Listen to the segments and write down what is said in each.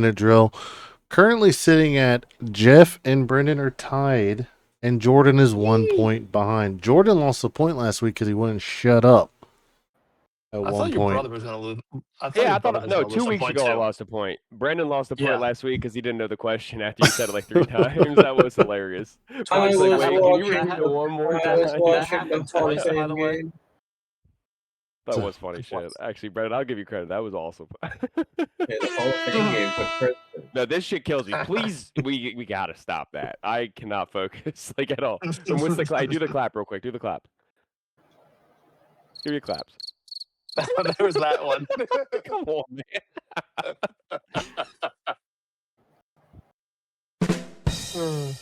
minute drill. Currently sitting at Jeff and Brendan are tied, and Jordan is 1 point behind. Jordan lost a point last week because he wouldn't shut up at I one thought your point. brother was going to lose. I thought Yeah, your I brother thought was no. going to lose 2 some weeks point ago, I too. lost a point. Brandon lost a point Yeah. last week because he didn't know the question after you said it like 3 times. That was hilarious. I Brian's like, was "Wait, can you watching repeat it one more I time?" was That watching the happened Hall of twice, by Fame the way. game. That was funny shit. Twice. Actually, Brandon, I'll give you credit. That was awesome. Yeah, the Hall of Fame game for president. No, this shit kills me. Please, we gotta stop that. I cannot focus like at all. And what's the clap? Do the clap real quick. Do the clap. Do your claps. There was that one. Come on, man.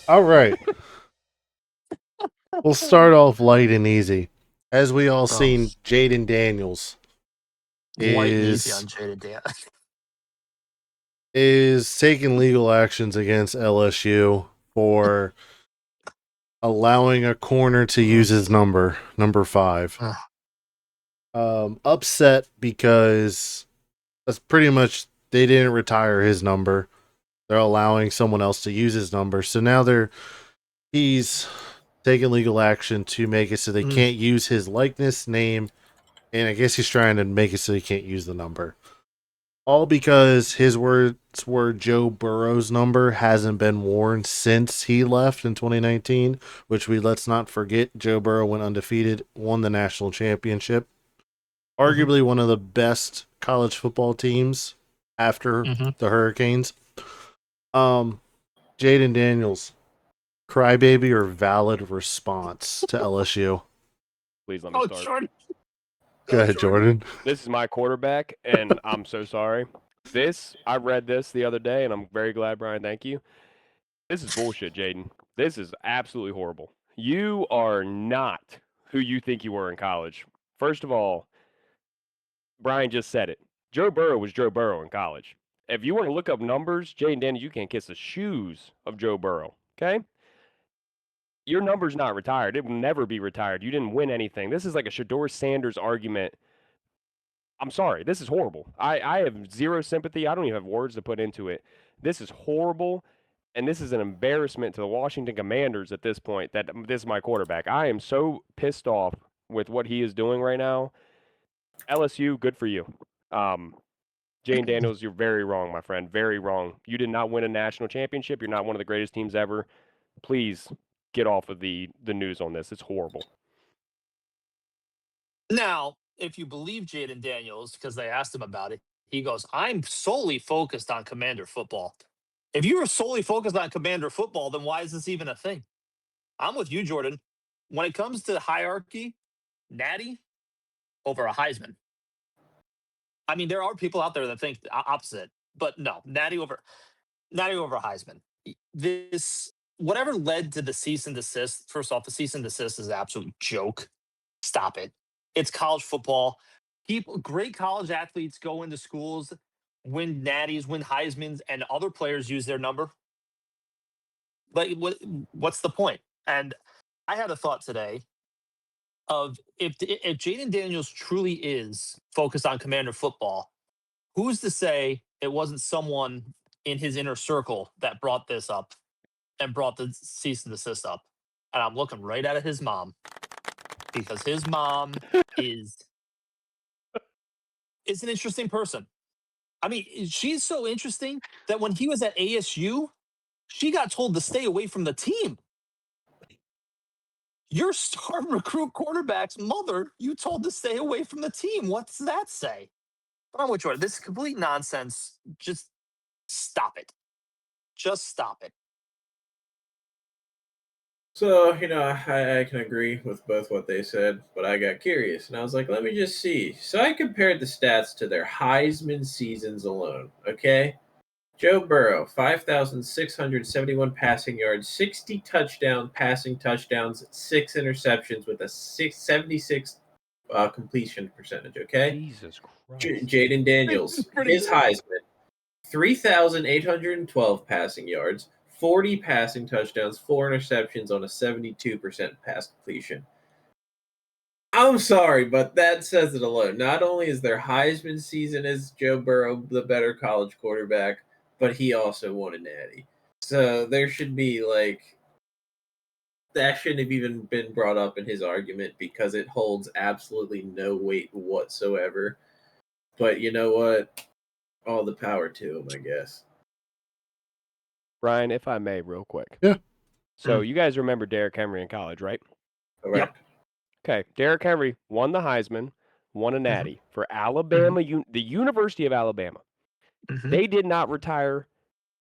All right. We'll start off light and easy. As we all seen, Jaden Daniels Light and easy on Jaden Dan. is taking legal actions against LSU for allowing a corner to use his number 5. Upset because that's pretty much they didn't retire his number. They're allowing someone else to use his number. So now he's taking legal action to make it so they can't use his likeness, name, and I guess he's trying to make it so he can't use the number. All because his words were Joe Burrow's number hasn't been worn since he left in 2019, which let's not forget, Joe Burrow went undefeated, won the national championship. Arguably one of the best college football teams after the Hurricanes. Jaden Daniels, crybaby or valid response to LSU? Please let me start. Jordan. Go ahead, Jordan. This is my quarterback, and I'm so sorry. I read this the other day, and I'm very glad, Brian. Thank you. This is bullshit, Jaden. This is absolutely horrible. You are not who you think you were in college. First of all, Brian just said it. Joe Burrow was Joe Burrow in college. If you want to look up numbers, Jaden Daniels, you can't kiss the shoes of Joe Burrow. Okay? Your number's not retired. It will never be retired. You didn't win anything. This is like a Shador Sanders argument. I'm sorry. This is horrible. I have zero sympathy. I don't even have words to put into it. This is horrible, and this is an embarrassment to the Washington Commanders at this point that this is my quarterback. I am so pissed off with what he is doing right now. LSU, good for you. Jane Daniels, you're very wrong, my friend. Very wrong. You did not win a national championship. You're not one of the greatest teams ever. Please get off of the news on this. It's horrible. Now, if you believe Jaden Daniels, because they asked him about it, he goes, I'm solely focused on Commander football. If you were solely focused on Commander football, then why is this even a thing? I'm with you, Jordan. When it comes to hierarchy, Natty over a Heisman. I mean, there are people out there that think the opposite, but no, Natty over Heisman. This whatever led to the cease and desist. First off, the cease and desist is an absolute joke. Stop it. It's college football. Great college athletes go into schools, win natties, win Heismans, and other players use their number. Like, what's the point? And I had a thought today of if Jaden Daniels truly is focused on Commander football, who's to say it wasn't someone in his inner circle that brought this up and brought the cease and desist up? And I'm looking right at his mom, because his mom is an interesting person. I mean, she's so interesting that when he was at ASU, she got told to stay away from the team. Your star recruit quarterback's mother, you told to stay away from the team. What's that say? But I'm with Jordan. This is complete nonsense. Just stop it. Just stop it. So, I can agree with both what they said, but I got curious and I was like, let me just see. So I compared the stats to their Heisman seasons alone, okay? Joe Burrow, 5,671 passing yards, 60 passing touchdowns, 6 interceptions with a 76 completion percentage, okay? Jesus Christ. Jaden Daniels, his Heisman, 3,812 passing yards, 40 passing touchdowns, 4 interceptions on a 72% pass completion. I'm sorry, but that says it alone. Not only is their Heisman season as Joe Burrow the better college quarterback, but he also won a natty. So there should be like that shouldn't have even been brought up in his argument because it holds absolutely no weight whatsoever. But you know what? All the power to him, I guess. Brian, if I may, real quick. Yeah. So you guys remember Derrick Henry in college, right? Correct. Okay, Derrick Henry won the Heisman, won a natty for Alabama, the University of Alabama. They did not retire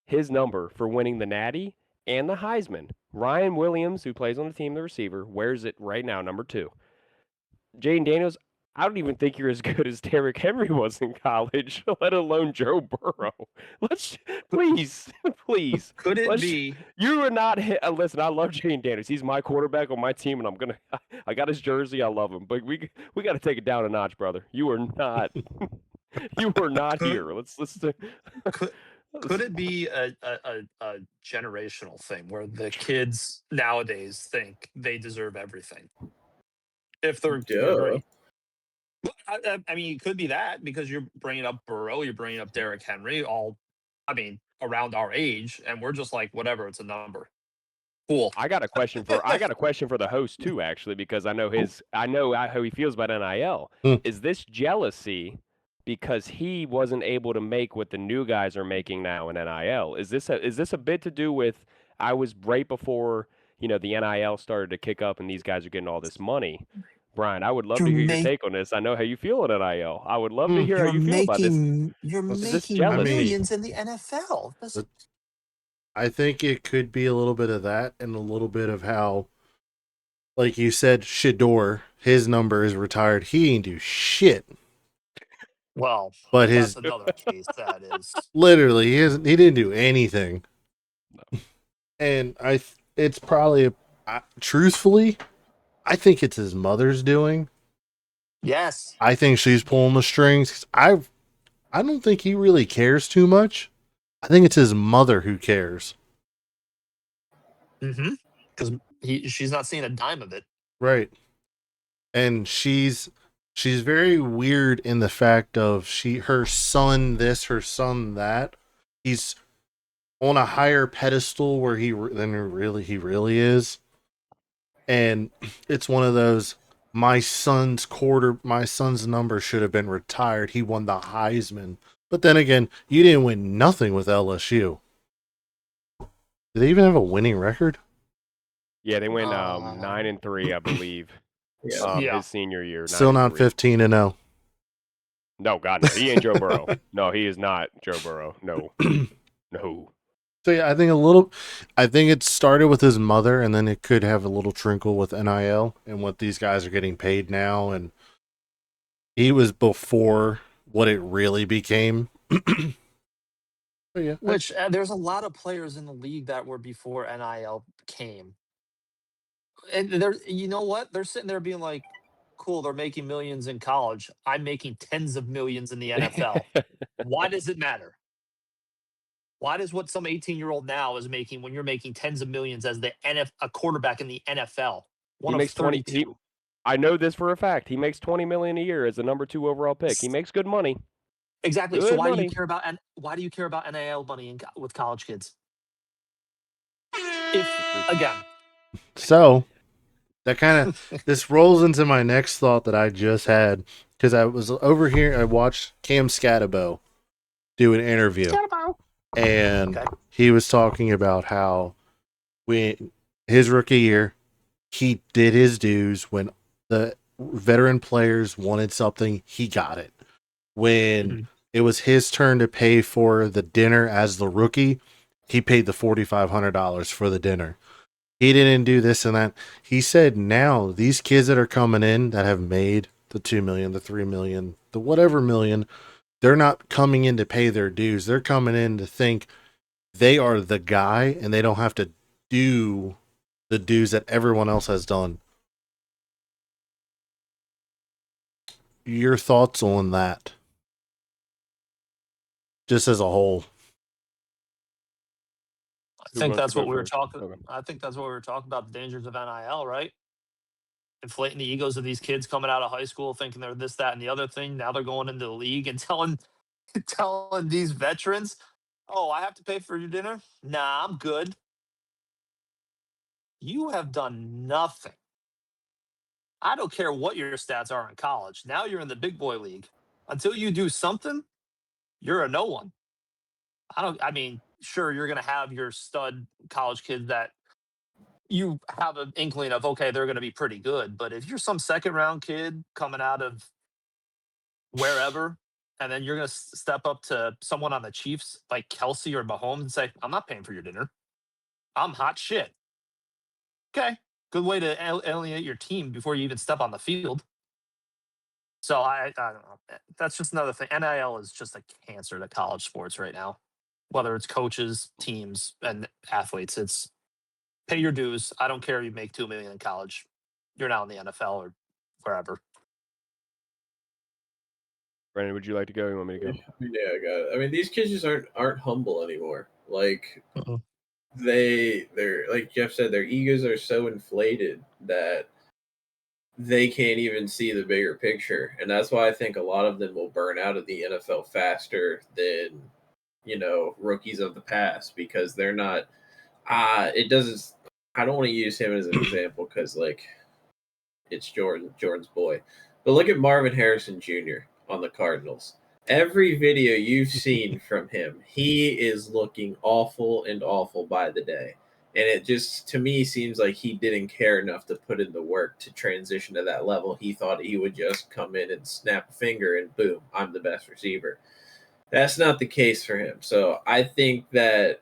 his number for winning the natty and the Heisman. Ryan Williams, who plays on the team, the receiver, wears it right now, number 2. Jaden Daniels, I don't even think you're as good as Derrick Henry was in college, let alone Joe Burrow. Let's please. Could it Let's, be? You are not. Listen, I love Jaden Daniels. He's my quarterback on my team, and I got his jersey. I love him, but we got to take it down a notch, brother. You are not. You are not here. Let's. Could it be a generational thing where the kids nowadays think they deserve everything if they're Duh. I mean, it could be that because you're bringing up Burrow, you're bringing up Derrick Henry, around our age, and we're just like, whatever, it's a number. Cool. I got a question for the host too, actually, because I know how he feels about NIL. Is this jealousy because he wasn't able to make what the new guys are making now in NIL? Is this a bit to do with I was right before the NIL started to kick up and these guys are getting all this money? Brian, I would love to hear your take on this. I know how you feel on NIL. I would love to hear how you feel about this. You're Is this making jealousy? millions in the NFL. I think it could be a little bit of that and a little bit of how, like you said, Shador, his number is retired. He ain't do shit. Well, but that's another case. That is literally he didn't do anything. No. And it's probably truthfully, I think it's his mother's doing. Yes. I think she's pulling the strings. I don't think he really cares too much. I think it's his mother who cares. Because she's not seeing a dime of it. Right. And she's very weird in the fact of her son this, her son that. He's on a higher pedestal where he really is. And it's one of those, my son's number should have been retired. He won the Heisman. But then again, you didn't win nothing with LSU. Do they even have a winning record? Yeah, they went 9-3, I believe. His senior year. Still not 15-0. No, God, no. He ain't Joe Burrow. No, he is not Joe Burrow. No. No. So yeah, I think it started with his mother, and then it could have a little trickle with NIL and what these guys are getting paid now. And he was before what it really became. Yeah. Which there's a lot of players in the league that were before NIL came. And you know what? They're sitting there being like, cool, they're making millions in college. I'm making tens of millions in the NFL. Why does it matter? Why does what some 18-year-old now is making when you're making tens of millions as a quarterback in the NFL? He makes 32. I know this for a fact. He makes $20 million a year as the number 2 overall pick. He makes good money. Exactly. So why do you care about NIL money with college kids? So that kind of this rolls into my next thought that I just had, because I was over here. I watched Cam Scatabo do an interview, and he was talking about how his rookie year, he did his dues. When the veteran players wanted something, he got it. When it was his turn to pay for the dinner as the rookie, he paid the $4,500 for the dinner. He didn't do this and that. He said now these kids that are coming in that have made the 2 million, the 3 million, the whatever million, they're not coming in to pay their dues. They're coming in to think they are the guy and they don't have to do the dues that everyone else has done. Your thoughts on that? Just as a whole. I think that's what we were talking about, the dangers of NIL, right? Inflating the egos of these kids coming out of high school thinking they're this, that, and the other thing. Now they're going into the league and telling these veterans, Oh, I have to pay for your dinner? Nah, I'm good. You have done nothing. I don't care what your stats are in college. Now you're in the big boy league. Until you do something, you're a no one. I mean, sure, you're going to have your stud college kids that you have an inkling of, okay, they're going to be pretty good. But if you're some second round kid coming out of wherever, and then you're going to step up to someone on the Chiefs like Kelsey or Mahomes and say, I'm not paying for your dinner. I'm hot shit. Okay. Good way to alienate your team before you even step on the field. So I don't know. That's just another thing. NIL is just a cancer to college sports right now. Whether it's coaches, teams, and athletes, it's pay your dues. I don't care if you make $2 million in college. You're now in the NFL or wherever. Brandon, would you like to go? You want me to go? Yeah, I got it. I mean, these kids just aren't humble anymore. Like Uh-uh. they're like Jeff said, their egos are so inflated that they can't even see the bigger picture, and that's why I think a lot of them will burn out of the NFL faster than rookies of the past because they're not. It doesn't. I don't want to use him as an example because like it's Jordan's boy, but look at Marvin Harrison Jr. on the Cardinals. Every video you've seen from him, he is looking awful and awful by the day. And it just, to me, seems like he didn't care enough to put in the work to transition to that level. He thought he would just come in and snap a finger and boom, I'm the best receiver. That's not the case for him. So I think that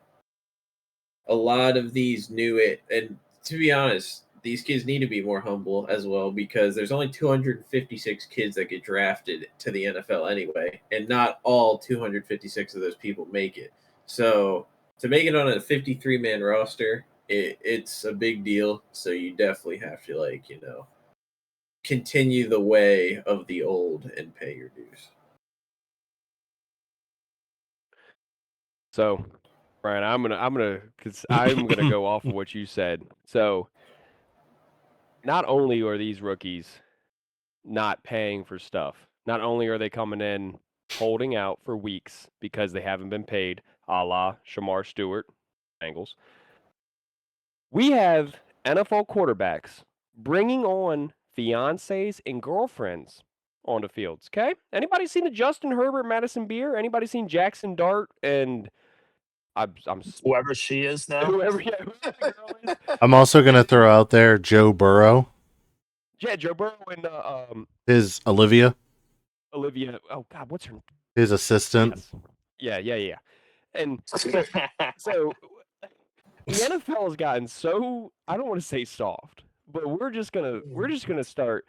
a lot of these new it, and to be honest, these kids need to be more humble as well because there's only 256 kids that get drafted to the NFL anyway, and not all 256 of those people make it. So to make it on a 53-man roster, it's a big deal. So you definitely have to continue the way of the old and pay your dues. So, Brian, I'm gonna go off of what you said. So, not only are these rookies not paying for stuff, not only are they coming in holding out for weeks because they haven't been paid, a la Shamar Stewart, Bengals. We have NFL quarterbacks bringing on fiancés and girlfriends onto fields. Okay, anybody seen the Justin Herbert, Madison Beer? Anybody seen Jackson Dart and I'm Whoever she is now. whoever whoever the girl is? I'm also going to throw out there Joe Burrow, Yeah, Joe Burrow and his Olivia, Olivia. Oh God, what's her? his assistant. Yes. Yeah. And so the NFL has gotten so, I don't want to say soft, but we're just gonna start.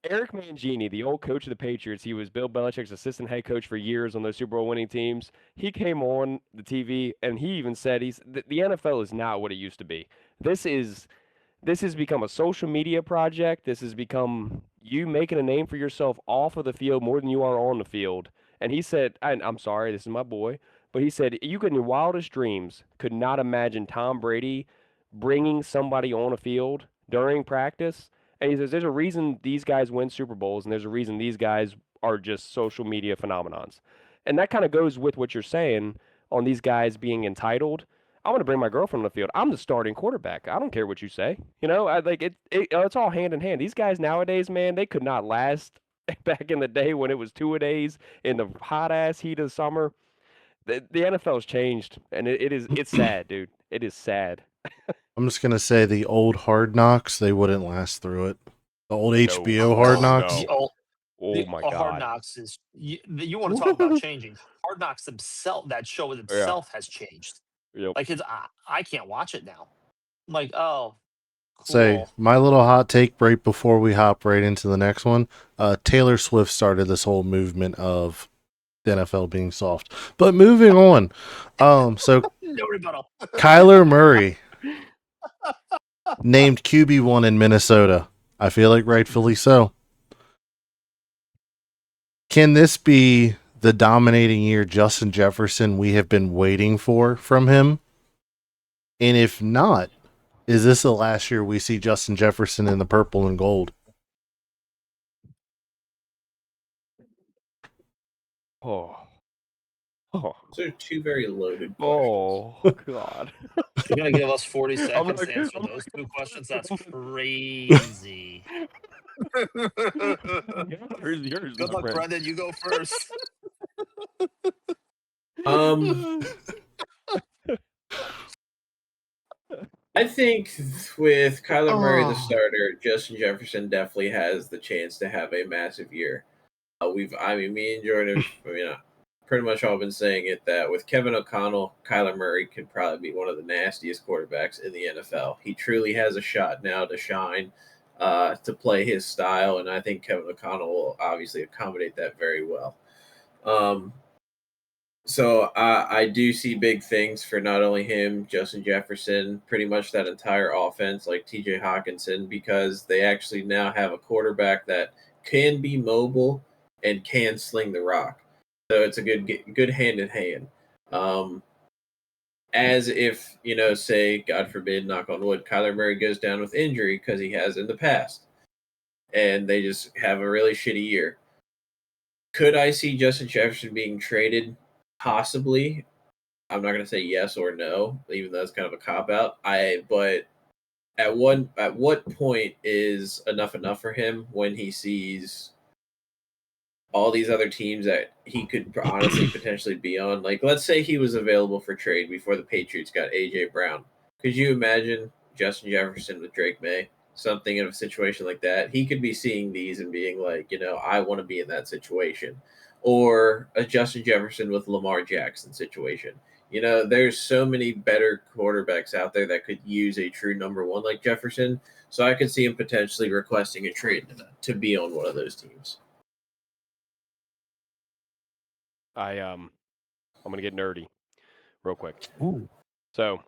Eric Mangini, the old coach of the Patriots, he was Bill Belichick's assistant head coach for years on those Super Bowl winning teams. He came on the TV and he even said the NFL is not what it used to be. This has become a social media project. This has become you making a name for yourself off of the field more than you are on the field. And he said, I'm sorry, this is my boy, but he said, you could in your wildest dreams could not imagine Tom Brady bringing somebody on a field during practice. And he says, there's a reason these guys win Super Bowls, and there's a reason these guys are just social media phenomenons. And that kind of goes with what you're saying on these guys being entitled. I want to bring my girlfriend on the field. I'm the starting quarterback. I don't care what you say. I like it. It's all hand in hand. These guys nowadays, man, they could not last back in the day when it was two-a-days in the hot ass heat of summer. The NFL's changed, and it's sad, dude. It is sad. I'm just going to say the old Hard Knocks, they wouldn't last through it. The old HBO Hard Knocks. No. The Oh my Hard God. Knocks is you want to talk about changing. Hard Knocks themselves, that show itself has changed. Yep. Like I can't watch it now. I'm like, oh, Say, cool. my little hot take right before we hop right into the next one. Taylor Swift started this whole movement of the NFL being soft. But moving on. So No rebuttal. Kyler Murray named QB1 in Minnesota. I feel like rightfully so. Can this be the dominating year Justin Jefferson we have been waiting for from him? And if not, is this the last year we see Justin Jefferson in the purple and gold? Oh. Oh, Those are two very loaded questions. oh God. You're gonna give us 40 I'm seconds not- to answer I'm not those two gonna- questions? That's I'm not- crazy. Yours, Good my luck, friend. Brendan. You go first. I think with Kyler Murray the Oh. starter, Justin Jefferson definitely has the chance to have a massive year. Me and Jordan, pretty much all been saying it that with Kevin O'Connell, Kyler Murray could probably be one of the nastiest quarterbacks in the NFL. He truly has a shot now to shine, to play his style, and I think Kevin O'Connell will obviously accommodate that very well. So I do see big things for not only him, Justin Jefferson, pretty much that entire offense, like TJ Hawkinson, because they actually now have a quarterback that can be mobile and can sling the rock. So it's a good hand in hand. As if, say, God forbid, knock on wood, Kyler Murray goes down with injury because he has in the past, and they just have a really shitty year. Could I see Justin Jefferson being traded? Possibly. I'm not going to say yes or no, even though it's kind of a cop out. But at what point is enough for him when he sees all these other teams that he could honestly potentially be on? Like, let's say he was available for trade before the Patriots got AJ Brown. Could you imagine Justin Jefferson with Drake May? Something in a situation like that, he could be seeing these and being like, I want to be in that situation, or a Justin Jefferson with Lamar Jackson situation. There's so many better quarterbacks out there that could use a true number one like Jefferson. So I could see him potentially requesting a trade to be on one of those teams. I'm gonna get nerdy real quick. Ooh. So,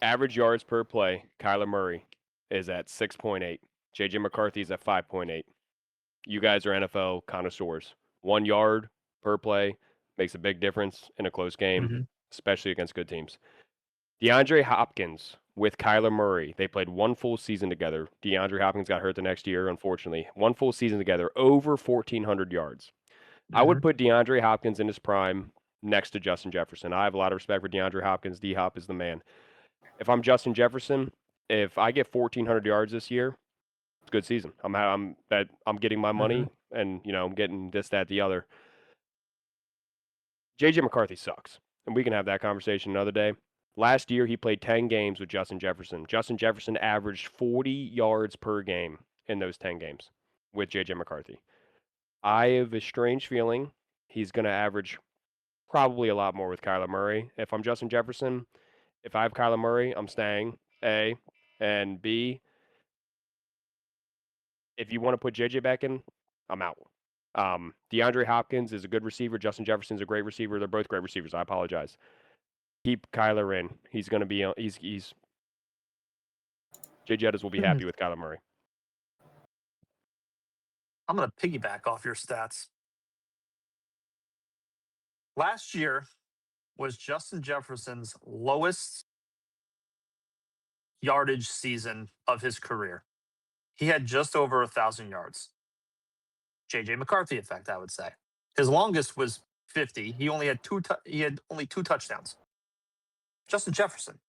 average yards per play, Kyler Murray is at 6.8. JJ McCarthy is at 5.8. You guys are NFL connoisseurs. 1 yard per play makes a big difference in a close game, especially against good teams. DeAndre Hopkins with Kyler Murray, they played one full season together. DeAndre Hopkins got hurt the next year, unfortunately. One full season together, over 1,400 yards. I would put DeAndre Hopkins in his prime next to Justin Jefferson. I have a lot of respect for DeAndre Hopkins. D-Hop is the man. If I'm Justin Jefferson, if I get 1,400 yards this year, it's a good season. I'm getting my money, and I'm getting this, that, the other. JJ McCarthy sucks, and we can have that conversation another day. Last year, he played 10 games with Justin Jefferson. Justin Jefferson averaged 40 yards per game in those 10 games with JJ McCarthy. I have a strange feeling he's going to average probably a lot more with Kyler Murray. If I'm Justin Jefferson, if I have Kyler Murray, I'm staying, A. And B, if you want to put JJ back in, I'm out. DeAndre Hopkins is a good receiver. Justin Jefferson's a great receiver. They're both great receivers. I apologize. Keep Kyler in. He's going to be. He's. Jay Jettas will be happy with Kyler Murray. I'm going to piggyback off your stats. Last year was Justin Jefferson's lowest yardage season of his career. He had just over 1,000 yards. JJ McCarthy effect, I would say. His longest was 50. He only had two touchdowns. Justin Jefferson.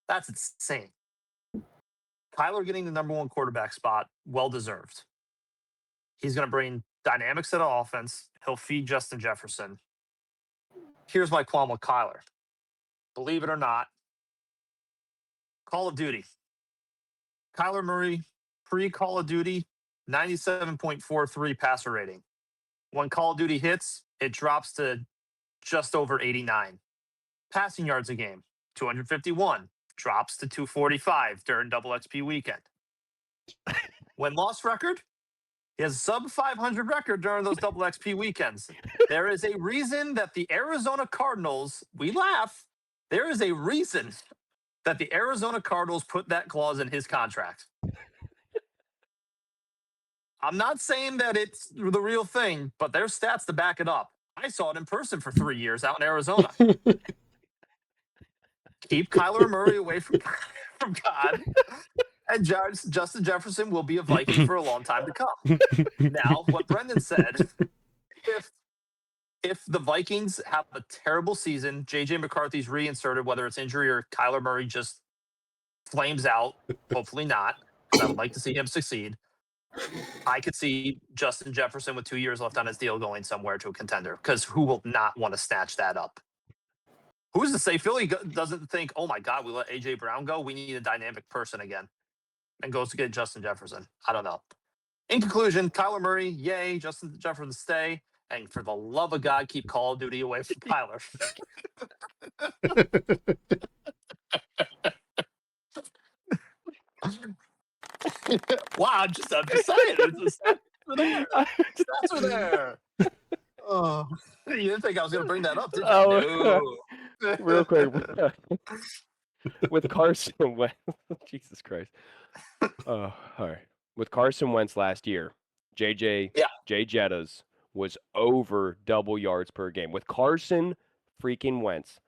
That's insane. Kyler getting the number one quarterback spot, well deserved. He's going to bring dynamics to the offense. He'll feed Justin Jefferson. Here's my qualm with Kyler. Believe it or not, Call of Duty. Kyler Murray, pre-Call of Duty, 97.43 passer rating. When Call of Duty hits, it drops to just over 89. Passing yards a game, 251, drops to 245 during double XP weekend. When loss record, he has a sub 500 record during those double XP weekends. There is a reason that the Arizona Cardinals, we laugh, there is a reason that the Arizona Cardinals put that clause in his contract. I'm not saying that it's the real thing, but there's stats to back it up. I saw it in person for 3 years out in Arizona. Keep Kyler Murray away from God, and Justin Jefferson will be a Viking for a long time to come. Now, what Brendan said, if the Vikings have a terrible season, JJ McCarthy's reinserted, whether it's injury or Kyler Murray just flames out, hopefully not, because I would like to see him succeed. I could see Justin Jefferson with 2 years left on his deal going somewhere to a contender, because who will not want to snatch that up? Who's to say Philly doesn't think, oh my God, we let A.J. Brown go? We need a dynamic person again, and goes to get Justin Jefferson. I don't know. In conclusion, Kyler Murray, yay. Justin Jefferson, stay. And for the love of God, keep Call of Duty away from Kyler. Wow, I'm just saying. The stats are there. Stats are there. Oh, you didn't think I was going to bring that up, did you? Oh, No. real quick. With Carson Wentz. Jesus Christ. All right. With Carson Wentz last year, Jay Jettas was over double yards per game. With Carson freaking Wentz,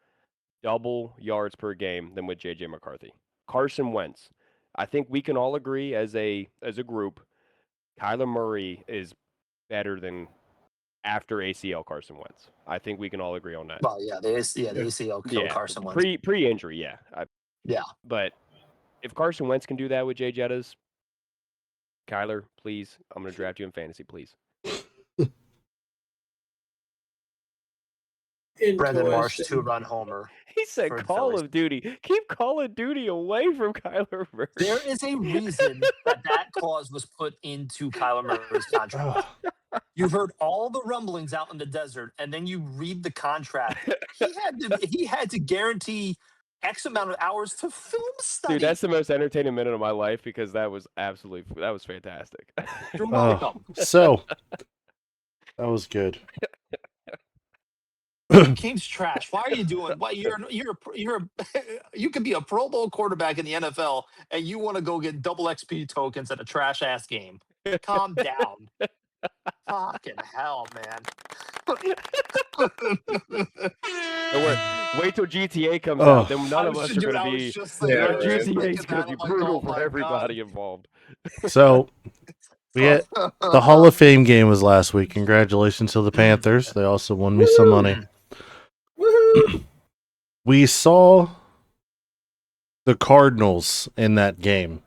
double yards per game than with JJ McCarthy. Carson Wentz. I think we can all agree as a group, Kyler Murray is better than after ACL Carson Wentz. I think we can all agree on that. Well, yeah, the ACL killed Carson Wentz. Pre-injury, yeah. Yeah. But if Carson Wentz can do that with Jay Jettas, Kyler, please, I'm going to draft you in fantasy, please. Brendan Marsh, 2-run homer. He said Call of Duty. Keep Call of Duty away from Kyler Murray. There is a reason that clause was put into Kyler Murray's contract. You've heard all the rumblings out in the desert, and then you read the contract. He had to guarantee X amount of hours to film study. Dude, that's the most entertaining minute of my life because that was fantastic. You're welcome. So that was good. King's trash. Why are you doing? Why you could be a Pro Bowl quarterback in the NFL, and you want to go get double XP tokens at a trash ass game? Calm down. Fucking hell, man. Wait till GTA comes out. Then none of us are going to be. GTA is going to be brutal for everybody involved. So the Hall of Fame game was last week. Congratulations to the Panthers. They also won me some money. We saw the Cardinals in that game.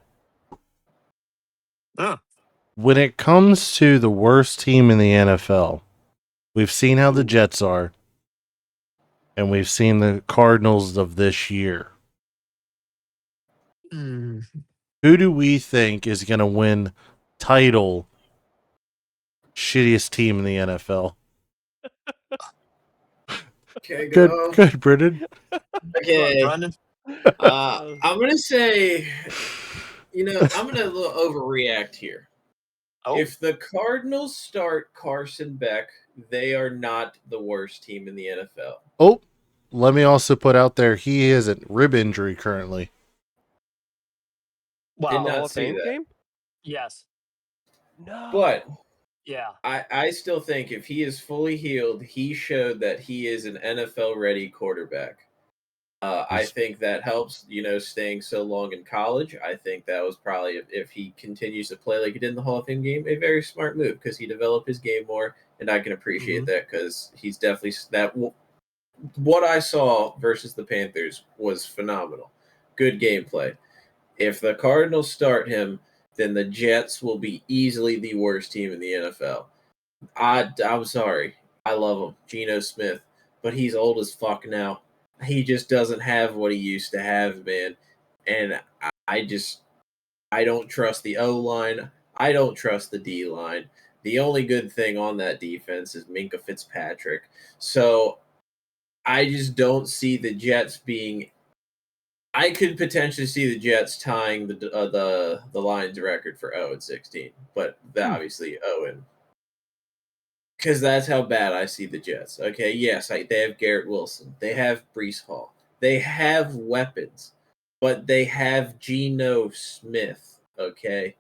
When it comes to the worst team in the NFL, we've seen how the Jets are, and we've seen the Cardinals of this year. Who do we think is going to win title shittiest team in the NFL? Okay, good, Brendan. Okay, I'm gonna say, I'm gonna overreact here. Oh. If the Cardinals start Carson Beck, they are not the worst team in the NFL. Oh, let me also put out there, he has a rib injury currently. Wow. In the Hall of Fame game? Yes. No. But yeah, I still think if he is fully healed, he showed that he is an NFL-ready quarterback. I think that helps, staying so long in college. I think that was probably, if he continues to play like he did in the Hall of Fame game, a very smart move because he developed his game more, and I can appreciate that because he's definitely that. What I saw versus the Panthers was phenomenal. Good gameplay. If the Cardinals start him, then the Jets will be easily the worst team in the NFL. I'm sorry. I love him, Geno Smith, but he's old as fuck now. He just doesn't have what he used to have, man. And I don't trust the O-line. I don't trust the D-line. The only good thing on that defense is Minkah Fitzpatrick. So I just don't see the Jets being. I could potentially see the Jets tying the Lions record for 0-16, but obviously 0 because that's how bad I see the Jets. Okay, yes, they have Garrett Wilson, they have Breece Hall, they have weapons, but they have Geno Smith. Okay,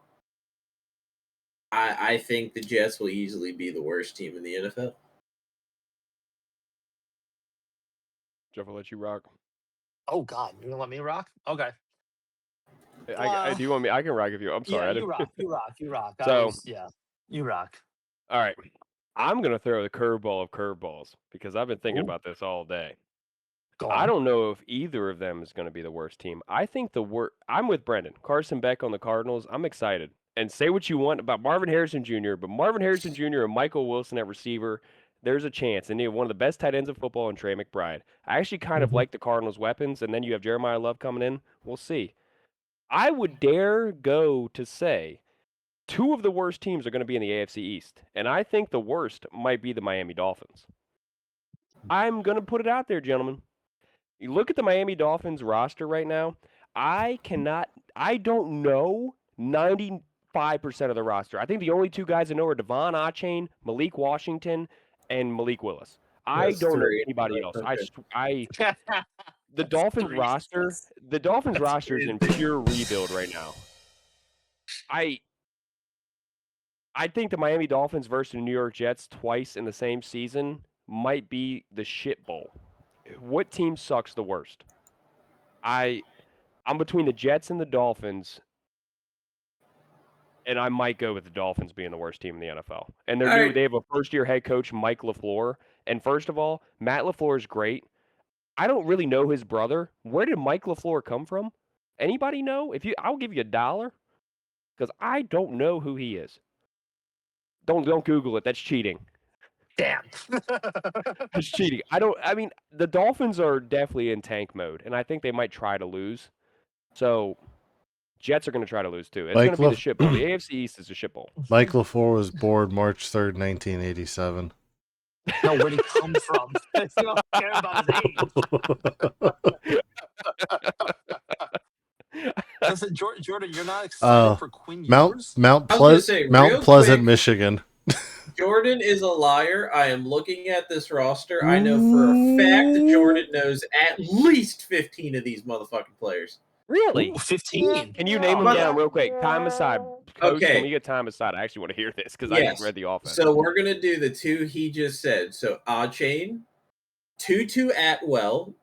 I think the Jets will easily be the worst team in the NFL. Jeff, I'll let you rock. Oh God, you're gonna let me rock? Okay. Do you want me? I can rock if you. I'm sorry. Yeah, you rock. You rock. So you rock. All right. I'm going to throw the curveball of curveballs because I've been thinking Ooh. about this all day. Go I on. don't know if either of them is going to be the worst team. I think I'm with Brendan. Carson Beck on the Cardinals. I'm excited. And say what you want about Marvin Harrison Jr., but Marvin Harrison Jr. and Michael Wilson at receiver, there's a chance. And they have one of the best tight ends of football in Trey McBride. I actually kind of Mhm. like the Cardinals' weapons, and then you have Jeremiah Love coming in. We'll see. I would dare go to say two of the worst teams are going to be in the AFC East, and I think the worst might be the Miami Dolphins. I'm going to put it out there, gentlemen. You look at the Miami Dolphins roster right now. I don't know 95% of the roster. I think the only two guys I know are Devon Achane, Malik Washington, and Malik Willis. I That's don't know 3. anybody But else. okay. The That's Dolphins 3. roster, the Dolphins That's roster is in crazy. pure rebuild right now. I think the Miami Dolphins versus the New York Jets twice in the same season might be the shit bowl. What team sucks the worst? I'm between the Jets and the Dolphins, and I might go with the Dolphins being the worst team in the NFL. And All right. they have a first-year head coach, Mike LaFleur. And first of all, Matt LaFleur is great. I don't really know his brother. Where did Mike LaFleur come from? Anybody know? I'll give you $1 because I don't know who he is. Don't Google it. That's cheating. Damn. That's cheating. I mean, the Dolphins are definitely in tank mode, and I think they might try to lose. So, Jets are going to try to lose too. It's going Mike to be the Lef- shit bowl. The AFC East is a shit bowl. Mike LaFleur was born March 3rd, 1987. No, where'd he come from? You don't care about his age. Listen, Jordan, you're not excited for Quinn Ewers? Mount I was gonna say, real Pleasant, quick, Michigan. Jordan is a liar. I am looking at this roster. I know for a fact that Jordan knows at least 15 of these motherfucking players. Really? Ooh, 15. Can you name them Mother- down real quick? Time aside. Coach, Okay. can we get time aside? I actually want to hear this because I just Yes. read the offense. So we're gonna do the two he just said. So Achane, Tutu Atwell.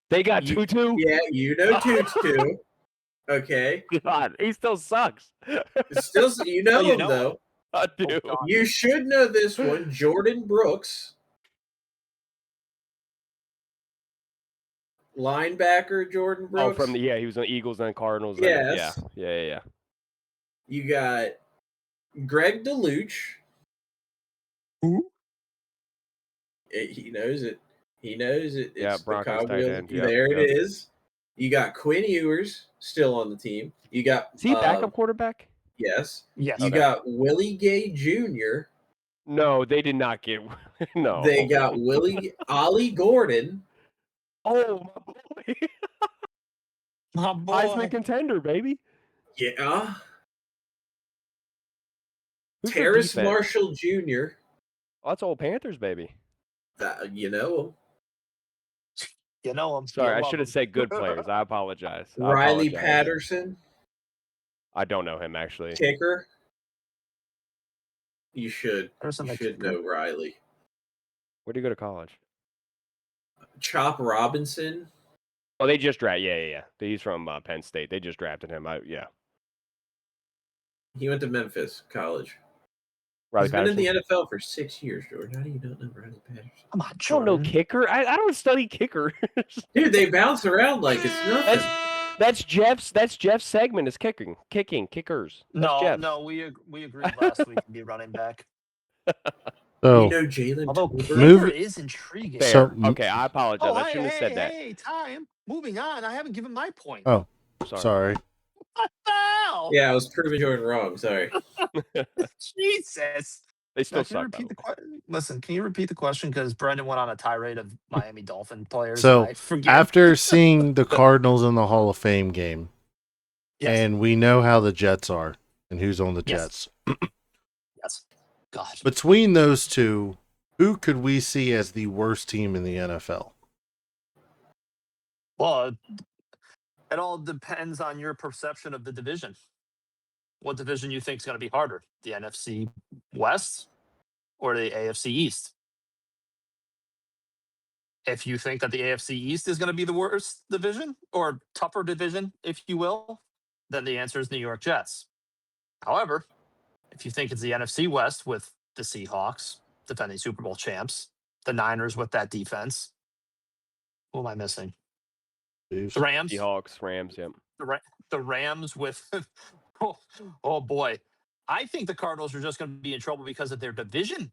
They got You- Tutu? Yeah, you know Tutu. Okay. God, he still sucks. Still, you know you him know though. I do. Oh, God. You should know this one, Jordan Brooks. Linebacker Jordan Oh, Brooks. he was on Eagles and Cardinals. Yes. Yeah. You got Greg DeLuche. Who? He knows it. He knows it. Yeah, It's the Broncos tight cogwheel. end. Yep, There yep. it is. You got Quinn Ewers still on the team. You got Is he a backup quarterback? Yes. Yes. You Okay. got Willie Gay Jr. No, they did not get. No. They got Ollie Gordon. Oh, my boy. My boy. Heisman contender, baby. Yeah. Who's their Terrace defense? Marshall Jr. Oh, that's old Panthers, baby. You know him. You know him. Sorry, You I love should have him. said good players. I apologize. Riley Patterson, I don't know him, actually. kicker. You should. There's You some should kicker. know Riley. Where did he go to college? Chop Robinson. Oh, they just drafted. Yeah. He's from Penn State. They just drafted him. He went to Memphis College. Riley He's been in Patterson. the NFL for 6 years, Jordan. How do you not know Riley Patterson? Come on, I don't Jordan. know kicker. I don't study kicker. Dude, they bounce around like it's nothing. That's Jeff's segment is kicking kickers. That's Jeff's. No, we agreed last week to be running back. So, You know Jalen Although Tolbert? kicker is intriguing. Fair. So- Okay, I apologize. I shouldn't have said that. Hey, time. Moving on. I haven't given my point. Oh. Sorry. sorry. What the hell? Yeah, I was proving Jordan wrong. Sorry. Jesus. They still Can you suck. by repeat the the way. question? Listen, can you repeat the question? Because Brendan went on a tirade of Miami Dolphin players. So, and I forget. After seeing the Cardinals in the Hall of Fame game, Yes. and we know how the Jets are and who's on the Yes. Jets. Yes. God. Between those two, who could we see as the worst team in the NFL? Well, it all depends on your perception of the division. What division you think is going to be harder, the NFC West or the AFC East? If you think that the AFC East is going to be the worst division or tougher division, if you will, then the answer is New York Jets. However, if you think it's the NFC West with the Seahawks, defending Super Bowl champs, the Niners with that defense. Who am I missing? Chiefs. The Rams. Seahawks, Rams, yep. The Rams with oh boy. I think the Cardinals are just going to be in trouble because of their division.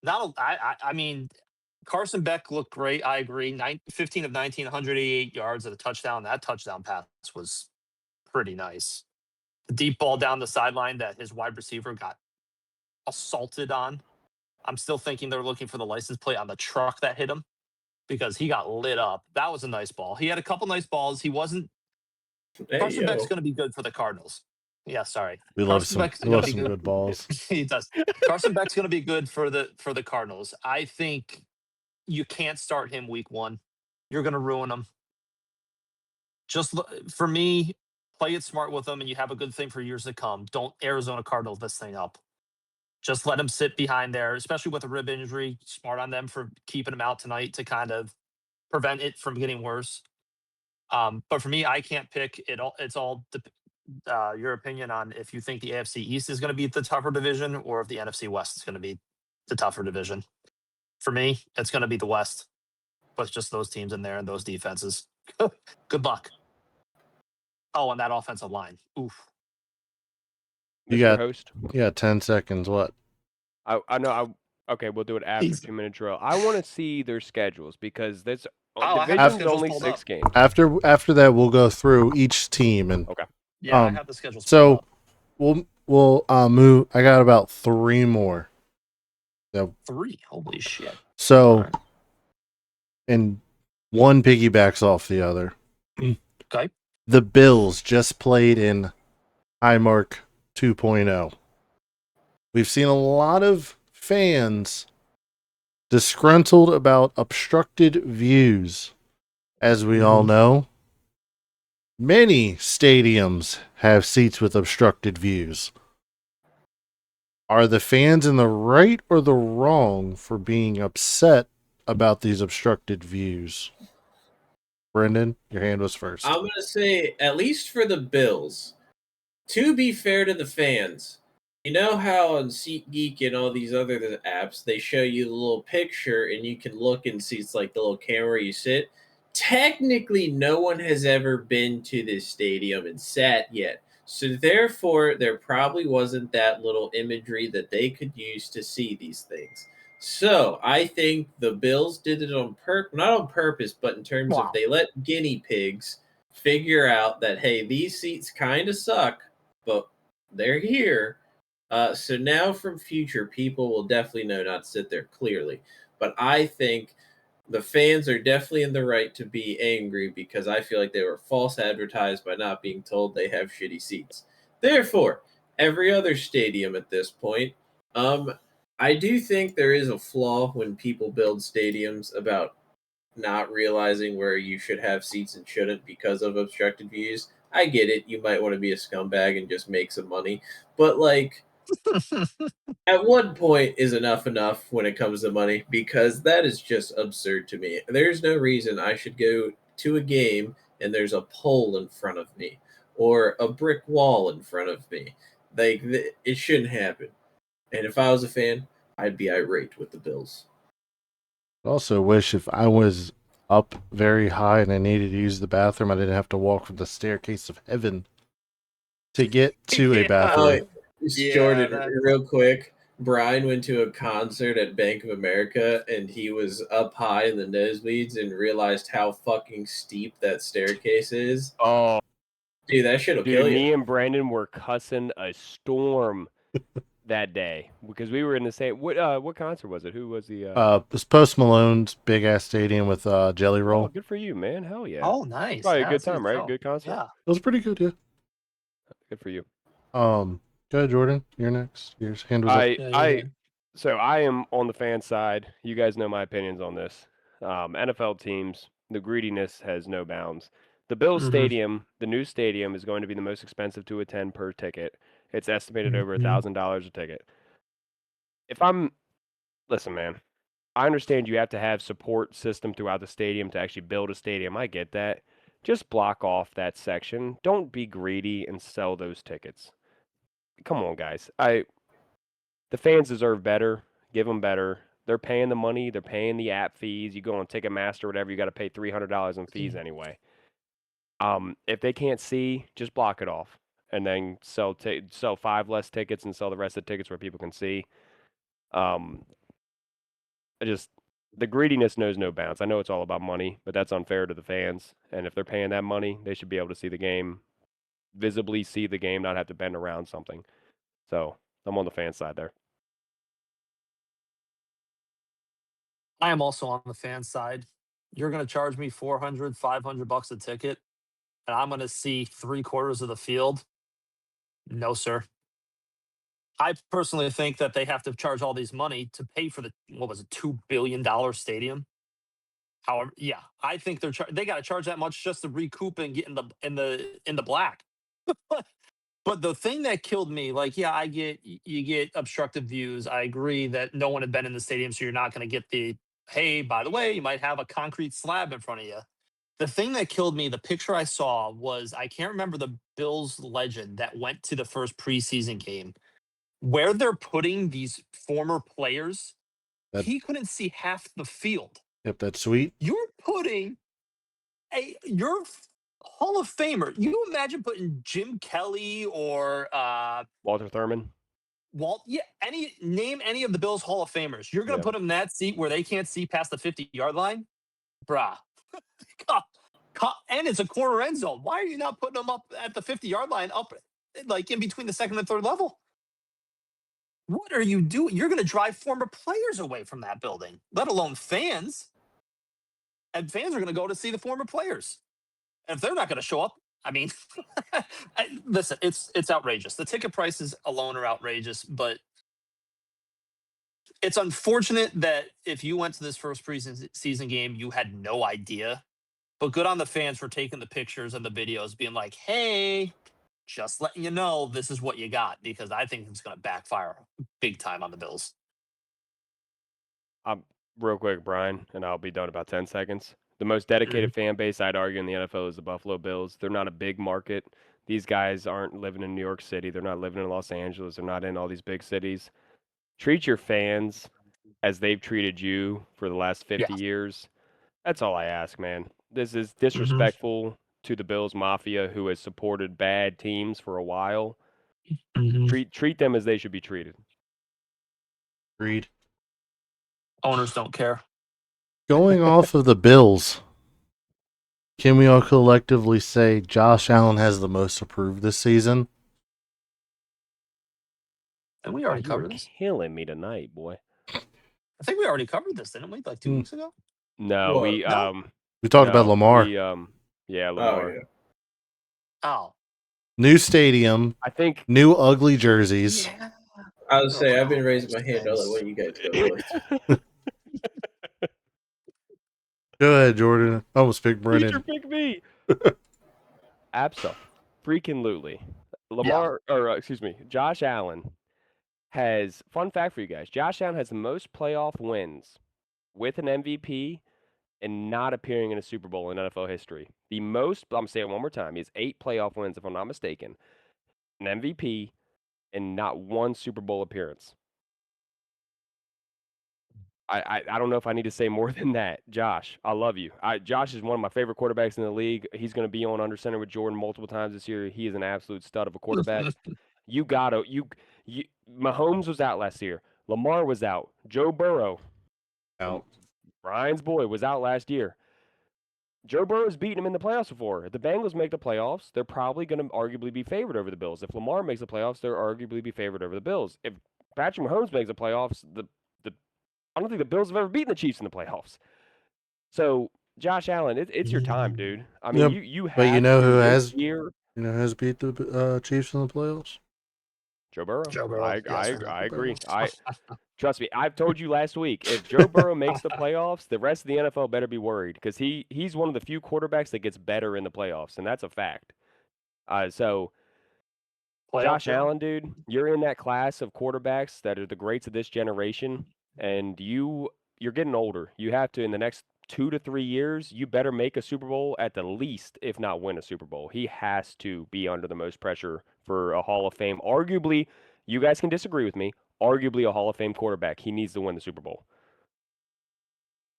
I mean, Carson Beck looked great. I agree. 15 of 19, 188 yards and a touchdown. That touchdown pass was pretty nice. The deep ball down the sideline that his wide receiver got assaulted on. I'm still thinking they're looking for the license plate on the truck that hit him because he got lit up. That was a nice ball. He had a couple nice balls. He wasn't. Hey, Carson Beck's yo. going to be good for the Cardinals. Yeah, sorry. We love some good balls. He does. Carson Beck's going to be good for the Cardinals. I think you can't start him week 1. You're going to ruin him. Just for me, play it smart with him, and you have a good thing for years to come. Don't Arizona Cardinals this thing up. Just let him sit behind there, especially with a rib injury. Smart on them for keeping him out tonight to kind of prevent it from getting worse. But for me, I can't pick it. It's all your opinion on if you think the AFC East is going to be the tougher division or if the NFC West is going to be the tougher division. For me, it's going to be the West, with just those teams in there and those defenses. Good luck. Oh, and that offensive line. Oof. You Mr. got- host. You got 10 seconds. What? I know. Okay, we'll do it after He's- 2-minute drill. I want to see their schedules because this I have the division's schedules only pulled 6 up. games. After that, we'll go through each team and Yeah, I Um, have the schedules. so- pulled up. we'll move. I got about 3 more. 3. Holy shit. So, All right. and one piggybacks off the other. Okay. The Bills just played in Highmark 2.0. We've seen a lot of fans disgruntled about obstructed views. As we all know, many stadiums have seats with obstructed views. Are the fans in the right or the wrong for being upset about these obstructed views? Brendan, your hand was first. I'm going to say, at least for the Bills, to be fair to the fans, you know how on SeatGeek and all these other apps, they show you the little picture and you can look and see it's like the little camera you sit? Technically, no one has ever been to this stadium and sat yet. So therefore, there probably wasn't that little imagery that they could use to see these things. So I think the Bills did it on not on purpose, but in terms Wow. of they let guinea pigs figure out that, hey, these seats kind of suck, but they're here. So now from future, people will definitely know not to sit there clearly. But I think the fans are definitely in the right to be angry because I feel like they were false advertised by not being told they have shitty seats. Therefore, every other stadium at this point, I do think there is a flaw when people build stadiums about not realizing where you should have seats and shouldn't because of obstructed views. I get it. You might want to be a scumbag and just make some money. But, like, at what point is enough when it comes to money? Because that is just absurd to me. There's no reason I should go to a game and there's a pole in front of me or a brick wall in front of me. Like, it shouldn't happen. And if I was a fan, I'd be irate with the Bills. I also wish if I was up very high and I needed to use the bathroom, I didn't have to walk from the staircase of heaven to get to a Yeah. bathroom. Jordan, that- real quick. Brian went to a concert at Bank of America and he was up high in the nosebleeds and realized how fucking steep that staircase is. Oh, Dude, that shit'll dude, kill me you. and Brandon were cussing a storm that day because we were in the same. What concert was it? Who was the? It's Post Malone's big ass stadium with Jelly Oh, Roll. good for you, man. Hell yeah. Oh, nice. Probably a Yeah, good that's time, right? show. Good concert. Yeah. It was pretty good, yeah. Good for you. Go ahead, Jordan. You're next. Your hand was up. So I am on the fan side. You guys know my opinions on this. NFL teams, the greediness has no bounds. The Bills Mhm. Stadium, the new stadium, is going to be the most expensive to attend per ticket. It's estimated over Mhm. $1,000 a ticket. Listen, man, I understand you have to have support system throughout the stadium to actually build a stadium. I get that. Just block off that section. Don't be greedy and sell those tickets. Come on, guys. The fans deserve better. Give them better. They're paying the money. They're paying the app fees. You go on Ticketmaster or whatever, you got to pay $300 in fees anyway. If they can't see, just block it off and then sell 5 less tickets and sell the rest of the tickets where people can see. The greediness knows no bounds. I know it's all about money, but that's unfair to the fans. And if they're paying that money, they should be able to see the game, visibly see the game, not have to bend around something. So I'm on the fan side there. I am also on the fan side. You're going to charge me 400, 500 bucks a ticket, and I'm going to see 3/4 of the field. No, sir. I personally think that they have to charge all these money to pay for the, what was it, $2 billion stadium. However, yeah, I think they got to charge that much just to recoup and get in the black. But the thing that killed me, like, yeah, you get obstructive views. I agree that no one had been in the stadium, so you're not going to get the, hey, by the way, you might have a concrete slab in front of you. The thing that killed me, the picture I saw was, I can't remember the Bills legend that went to the first preseason game where they're putting these former players. That- He couldn't see half the field. Yep, that's sweet. You're putting your Hall of Famer. You imagine putting Jim Kelly or Walter Thurman. name any of the Bills Hall of Famers. You're gonna Yeah. put them in that seat where they can't see past the 50-yard line, bruh. And it's a corner end zone. Why are you not putting them up at the 50-yard line, up like in between the second and third level? What are you doing? You're gonna drive former players away from that building, let alone fans. And fans are gonna go to see the former players. And if they're not gonna show up, I mean, listen, it's outrageous. The ticket prices alone are outrageous, but it's unfortunate that if you went to this first preseason game, you had no idea. But good on the fans for taking the pictures and the videos, being like, "Hey, just letting you know, this is what you got," because I think it's going to backfire big time on the Bills. Real quick, Brian, and I'll be done in about 10 seconds. The most dedicated fan base, I'd argue, in the NFL is the Buffalo Bills. They're not a big market. These guys aren't living in New York City. They're not living in Los Angeles. They're not in all these big cities. Treat your fans as they've treated you for the last 50 years. That's all I ask, man. This is disrespectful to the Bills Mafia, who has supported bad teams for a while. Treat them as they should be treated. Agreed. Owners don't care. Going off of the Bills, can we all collectively say Josh Allen has the most approved this season? And we already covered this. Killing me tonight, boy. I think we already covered this, didn't we? Like 2 weeks ago? No, What? We talked about Lamar. Yeah, Lamar. Oh, yeah. Oh. New stadium, I think new ugly jerseys. Yeah. I would say I've been raising my hand. I'll let one of you guys go first. Go ahead, Jordan. I almost picked Brennan. Future pick me. Abso-freaking-lutely. Josh Allen has, fun fact for you guys, Josh Allen has the most playoff wins with an MVP and not appearing in a Super Bowl in NFL history. The most, I'm saying it one more time, he has 8 playoff wins, if I'm not mistaken, an MVP, and not one Super Bowl appearance. I don't know if I need to say more than that. Josh, I love you. Josh is one of my favorite quarterbacks in the league. He's going to be on Under Center with Jordan multiple times this year. He is an absolute stud of a quarterback. Mahomes was out last year. Lamar was out. Joe Burrow, Out. Ryan's boy, was out last year. Joe Burrow's beaten him in the playoffs before. If the Bengals make the playoffs, they're probably going to arguably be favored over the Bills. If Lamar makes the playoffs, they're arguably be favored over the Bills. If Patrick Mahomes makes the playoffs, I don't think the Bills have ever beaten the Chiefs in the playoffs. So, Josh Allen, it's your time, dude. I mean, you have. But you know who has year. You know who has beat the Chiefs in the playoffs? Joe Burrow. Joe Burrow. I agree. Trust me. I've told you last week. If Joe Burrow makes the playoffs, the rest of the NFL better be worried because he's one of the few quarterbacks that gets better in the playoffs, and that's a fact. So. Josh Allen, dude, you're in that class of quarterbacks that are the greats of this generation, and you're getting older. You have to, in the next 2 to 3 years, you better make a Super Bowl at the least, if not win a Super Bowl. He has to be under the most pressure for a Hall of Fame. Arguably, you guys can disagree with me, arguably a Hall of Fame quarterback. He needs to win the Super Bowl.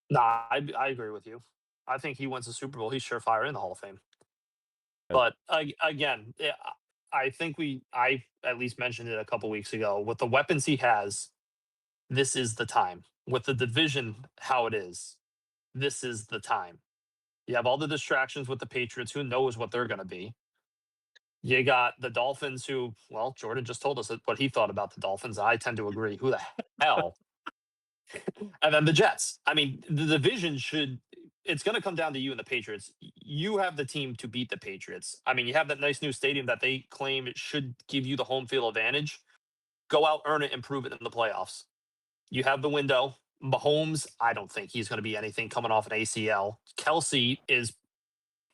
Nah, I agree with you. I think he wins the Super Bowl. He's surefire in the Hall of Fame. But again, I think I at least mentioned it a couple weeks ago. With the weapons he has, this is the time. With the division how it is, this is the time. You have all the distractions with the Patriots. Who knows what they're going to be? You got the Dolphins, who, well, Jordan just told us what he thought about the Dolphins. I tend to agree. Who the hell? And then the Jets. I mean, the division it's going to come down to you and the Patriots. You have the team to beat the Patriots. I mean, you have that nice new stadium that they claim it should give you the home field advantage. Go out, earn it, and prove it in the playoffs. You have the window. Mahomes, I don't think he's going to be anything coming off an ACL. Kelsey is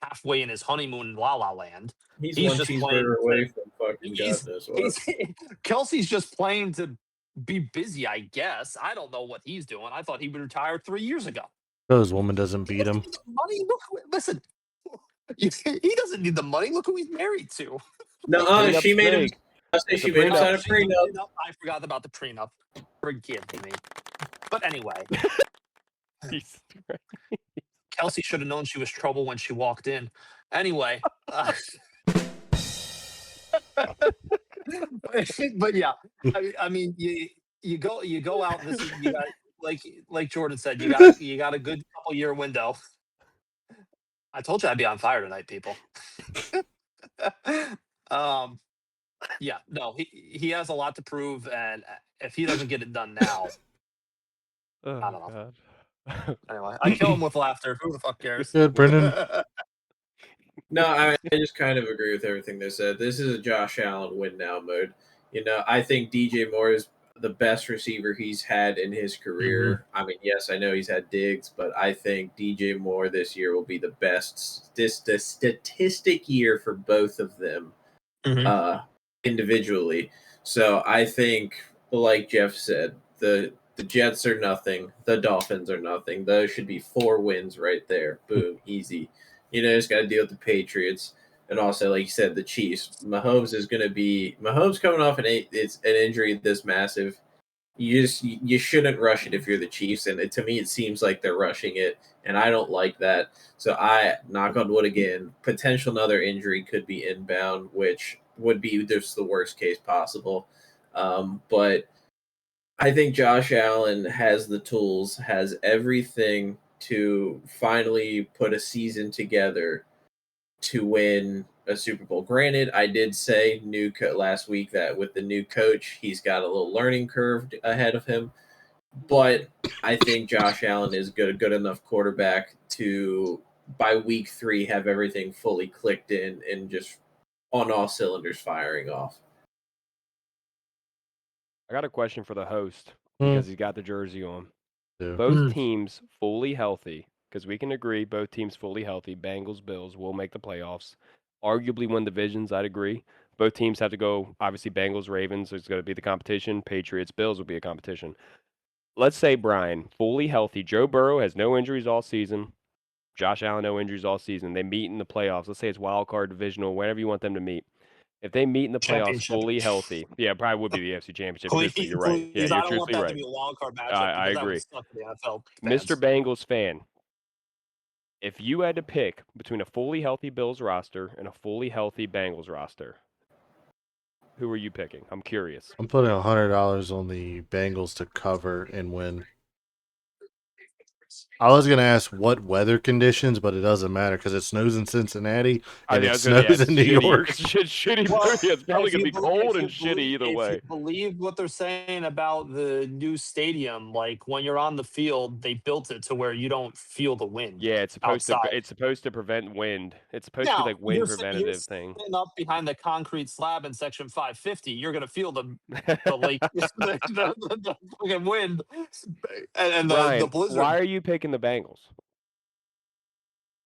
halfway in his honeymoon in La La Land. He's He's one just cheeseburger away playing from fucking God knows what. Kelsey's just playing to be busy, I guess. I don't know what he's doing. I thought he would retire 3 years ago. Those woman doesn't beat him. Money, listen. He doesn't need the money. Look who he's married to. No, she made him. I say It's she a made him prenup. sign a prenup. I forgot about the prenup. Forgive me. But anyway, Kelsey should have known she was trouble when she walked in. Anyway, but yeah, I mean, you go out. This is you got like Jordan said, you got a good couple year window. I told you I'd be on fire tonight, people. Yeah, no, he has a lot to prove, and if he doesn't get it done now, Oh, I don't know. God. Anyway, I kill him with laughter. Who the fuck cares? Good, Brendan. No, I just kind of agree with everything they said. This is a Josh Allen win now mode. I think DJ Moore is the best receiver he's had in his career. I mean, yes, I know he's had Diggs, but I think DJ Moore this year will be the best. The statistic year for both of them individually. So I think, like Jeff said, the Jets are nothing. The Dolphins are nothing. Those should be 4 wins right there. Boom, easy. Just got to deal with the Patriots. And also, like you said, the Chiefs. Mahomes coming off it's an injury this massive. You shouldn't rush it if you're the Chiefs. And to me, it seems like they're rushing it. And I don't like that. So I, knock on wood again, potential another injury could be inbound, which would be just the worst case possible. But I think Josh Allen has the tools, has everything to finally put a season together to win a Super Bowl. Granted, I did say last week that with the new coach, he's got a little learning curve ahead of him. But I think Josh Allen is good enough quarterback to, by week 3, have everything fully clicked in and just on all cylinders firing off. I got a question for the host because he's got the jersey on. Yeah. Both teams fully healthy, because we can agree both teams fully healthy. Bengals, Bills will make the playoffs. Arguably win divisions, I'd agree. Both teams have to go, obviously, Bengals, Ravens is going to be the competition. Patriots, Bills will be a competition. Let's say, Brian, fully healthy. Joe Burrow has no injuries all season. Josh Allen, no injuries all season. They meet in the playoffs. Let's say it's wild card, divisional, wherever you want them to meet. If they meet in the playoffs fully healthy, yeah, probably would be the AFC Championship. Truthfully, you're right. Yeah, you're I don't want truthfully that right. to be a wild card matchup. I because agree. That would suck for the NFL Mr. fans. Bengals fan, if you had to pick between a fully healthy Bills roster and a fully healthy Bengals roster, who are you picking? I'm curious. I'm putting $100 on the Bengals to cover and win. I was gonna ask what weather conditions, but it doesn't matter because it snows in Cincinnati and it snows in New York. It's shitty. Well, It's probably gonna be cold and shitty either if way. you believe what they're saying about the new stadium, like when you're on the field, they built it to where you don't feel the wind. Yeah, it's supposed outside. to prevent wind. It's supposed to be like wind preventative thing. Sitting up behind the concrete slab in section 550, you're gonna feel the lake, the fucking wind, and Ryan, the blizzard. why are you picking the Bengals?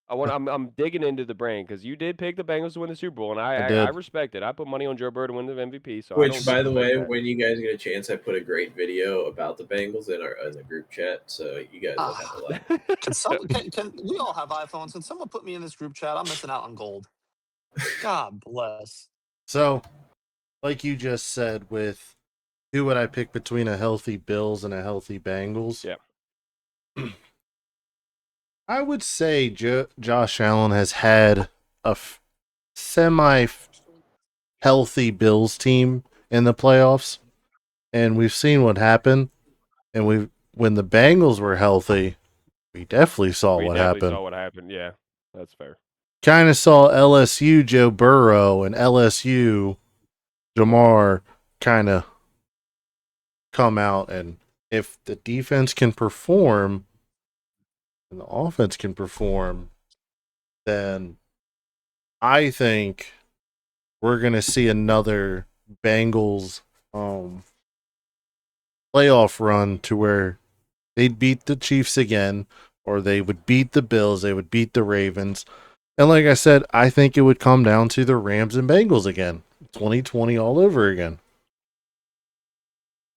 I'm digging into the brain because you did pick the Bengals to win the Super Bowl, and I respect it. I put money on Joe Burrow to win the MVP. So which, by the way, when you guys get a chance, I put a great video about the Bengals in the group chat, so you guys will have a laugh. Can we all have iPhones? Can someone put me in this group chat? I'm missing out on gold. God bless. So, like you just said, with who would I pick between a healthy Bills and a healthy Bengals? Yeah. I would say Josh Allen has had a semi healthy Bills team in the playoffs, and we've seen what happened. And when the Bengals were healthy, we definitely saw We what definitely happened. saw what happened. Yeah, that's fair. Kind of saw LSU Joe Burrow and LSU Jamar kind of come out, and if the defense can perform and the offense can perform, then I think we're gonna see another Bengals playoff run to where they'd beat the Chiefs again, or they would beat the Bills, they would beat the Ravens. And like I said, I think it would come down to the Rams and Bengals again. 2020 all over again.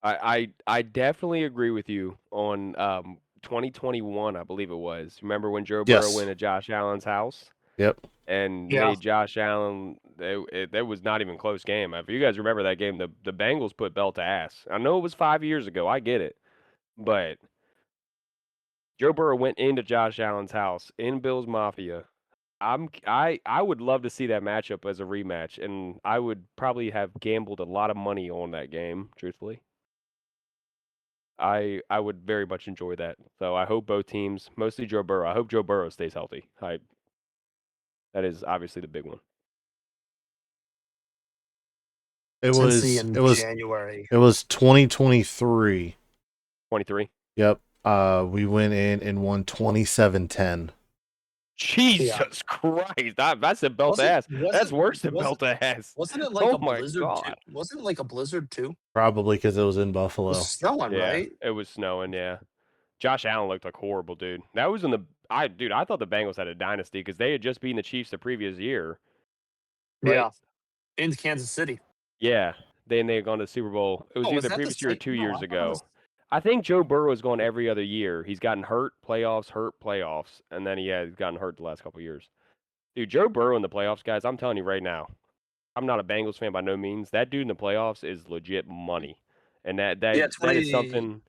I definitely agree with you on 2021, I believe it was. Remember when Joe Burrow Yes. went to Josh Allen's house Yep. and Yeah. made Josh Allen? That was not even a close game. If you guys remember that game, the Bengals put belt to ass. I know it was 5 years ago. I get it, but Joe Burrow went into Josh Allen's house in Bills Mafia. I would love to see that matchup as a rematch, and I would probably have gambled a lot of money on that game, truthfully. I would very much enjoy that. So I hope both teams, mostly Joe Burrow. I hope Joe Burrow stays healthy. That is obviously the big one. It Cincy was in it was January. it was 2023. 23. Yep. We went in and won 27-10. Jesus Christ. That's a belt ass. That's worse than belt ass. Wasn't it like Oh a my blizzard too? God. Wasn't it like a blizzard too? Probably because it was in It Buffalo. was snowing, Yeah, right? it was snowing, yeah. Josh Allen looked like horrible, dude. That was in the I thought the Bengals had a dynasty because they had just beaten the Chiefs the previous year. Right? Yeah. In Kansas City. Yeah. Then they had gone to the Super Bowl. It was Oh, either was the that the previous year or same? 2 years No, I thought it ago. was. I think Joe Burrow has gone every other year. He's gotten hurt playoffs, and then he's gotten hurt the last couple years. Dude, Joe Burrow in the playoffs, guys, I'm telling you right now, I'm not a Bengals fan by no means. That dude in the playoffs is legit money. And Yeah, that is something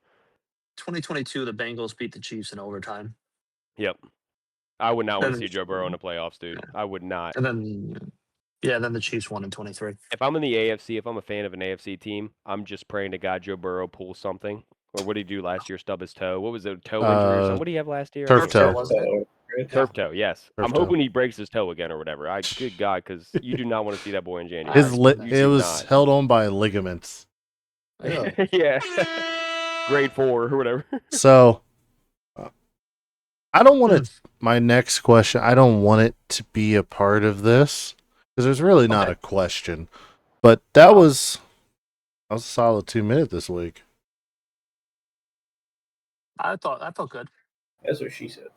2022, the Bengals beat the Chiefs in overtime. Yep. I would not want to Then, see Joe Burrow in the playoffs, dude. I would not. and then the Chiefs won in 23. If I'm in the AFC, if I'm a fan of an AFC team, I'm just praying to God Joe Burrow pulls something. Or what did he do last year? Stub his toe. What was it? Toe injury or something? What did he have last year? I Turf can't toe. remember. wasn't it? Yeah. Turf toe, yes. Turf I'm toe. hoping he breaks his toe again or whatever. Good God, because you do not want to see that boy in January. His You it do was not. held on by ligaments. Yeah. Yeah. Grade 4 or whatever. So I don't want Hmm. it. My next question, I don't want it to be a part of this because there's really not Okay. a question. But that was a solid 2 minutes this week. I felt good. That's what she said.